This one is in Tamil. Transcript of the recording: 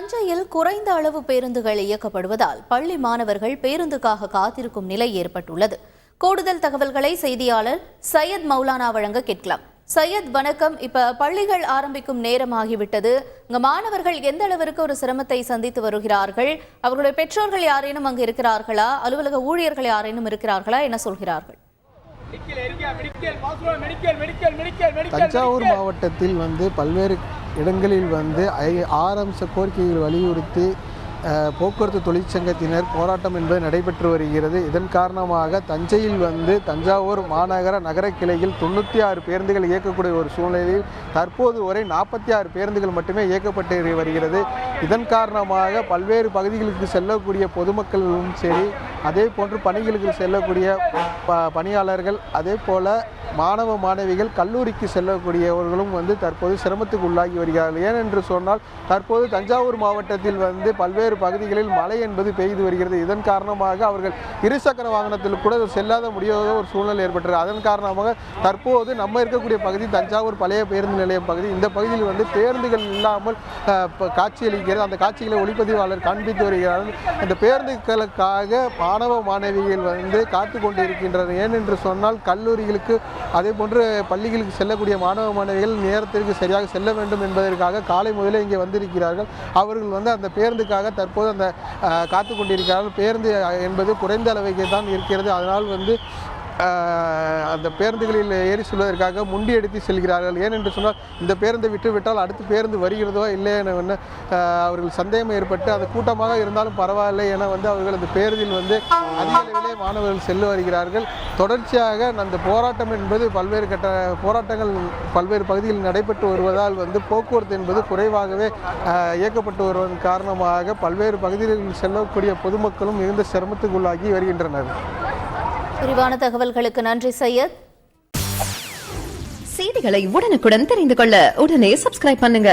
தஞ்சையில் குறைந்த அளவு பேருந்துகள் இயக்கப்படுவதால் பள்ளி மாணவர்கள் பேருந்துக்காக காத்திருக்கும் நிலை ஏற்பட்டுள்ளது. கூடுதல் தகவல்களை செய்தியாளர் சையத் மௌலானா வழங்க கேட்கலாம். சையத், வணக்கம். இப்ப பள்ளிகள் ஆரம்பிக்கும் நேரம் ஆகிவிட்டது. இங்க மாணவர்கள் எந்த அளவிற்கு ஒரு சிரமத்தை சந்தித்து வருகிறார்கள்? அவர்களுடைய பெற்றோர்கள் யாரேனும் அங்கு இருக்கிறார்களா? அலுவலக ஊழியர்கள் யாரேனும் இருக்கிறார்களா? என்ன சொல்கிறார்கள்? தஞ்சாவூர் மாவட்டத்தில் பல்வேறு இடங்களில் 6 அம்ச கோரிக்கைகள் வலியுறுத்தி போக்குவரத்து தொழிற்சங்கத்தினர் போராட்டம் என்பது நடைபெற்று வருகிறது. இதன் காரணமாக தஞ்சையில் தஞ்சாவூர் மாநகர நகர கிளையில் 96 பேருந்துகள் இயக்கக்கூடிய ஒரு சூழ்நிலையில் தற்போது வரை 46 பேருந்துகள் மட்டுமே இயக்கப்பட்டு வருகிறது. இதன் காரணமாக பல்வேறு பகுதிகளுக்கு செல்லக்கூடிய பொதுமக்களும் சரி, அதே போன்று பணிகளுக்கு செல்லக்கூடிய பணியாளர்கள், அதே போல மாணவ மாணவிகள் கல்லூரிக்கு செல்லக்கூடியவர்களும் தற்போது சிரமத்துக்கு உள்ளாகி வருகிறார்கள். ஏனென்று சொன்னால் தற்போது தஞ்சாவூர் மாவட்டத்தில் பல்வேறு பகுதிகளில் மழை என்பது பெய்து வருகிறது. இதன் காரணமாக அவர்கள் இருசக்கர வாகனத்தில் கூட செல்லாத முடியாத ஒரு சூழ்நிலை ஏற்பட்டது. அதன் காரணமாக தற்போது நம்ம இருக்கக்கூடிய பகுதி தஞ்சாவூர் பழைய பேருந்து நிலையம் பகுதி. இந்த பகுதியில் பேருந்துகள் இல்லாமல் காட்சியளிக்கிறது. அந்த காட்சிகளை ஒளிப்பதிவாளர் காண்பித்து வருகிறார்கள். இந்த பேருந்துகளுக்காக மாணவ மாணவிகள் காத்து கொண்டு இருக்கின்றனர். ஏனென்று சொன்னால் கல்லூரிகளுக்கு அதே போன்று பள்ளிகளுக்கு செல்லக்கூடிய மாணவ மாணவிகள் நேரத்திற்கு சரியாக செல்ல வேண்டும் என்பதற்காக காலை முதலே இங்கே வந்திருக்கிறார்கள். அவர்கள் அந்த பேருந்துக்காக தற்போது காத்து கொண்டிருக்கிறார்கள். பேருந்து என்பது குறைந்த அளவுக்கு தான் இருக்கிறது. அதனால் அந்த பேருந்துகளில் ஏறி செல்வதற்காக முண்டி எடுத்து செல்கிறார்கள். ஏனென்று சொன்னால் இந்த பேருந்தை விட்டுவிட்டால் அடுத்த பேருந்து வருகிறதோ இல்லை என அவர்கள் சந்தேகம் ஏற்பட்டு அந்த கூட்டமாக இருந்தாலும் பரவாயில்லை என அவர்கள் அந்த பேருந்தில் அதிக அளவிலே மாணவர்கள் செல்ல வருகிறார்கள். தொடர்ச்சியாக அந்த போராட்டம் என்பது பல்வேறு போராட்டங்கள் பல்வேறு பகுதிகளில் நடைபெற்று வருவதால் போக்குவரத்து என்பது குறைவாகவே இயக்கப்பட்டு வருவதன் காரணமாக பல்வேறு பகுதிகளில் செல்லக்கூடிய பொதுமக்களும் மிகுந்த சிரமத்துக்குள்ளாகி வருகின்றனர். விரிவான தகவல்களுக்கு நன்றி சையத். செய்திகளை உடனுக்குடன் தெரிந்து கொள்ள உடனே சப்ஸ்கிரைப் பண்ணுங்க.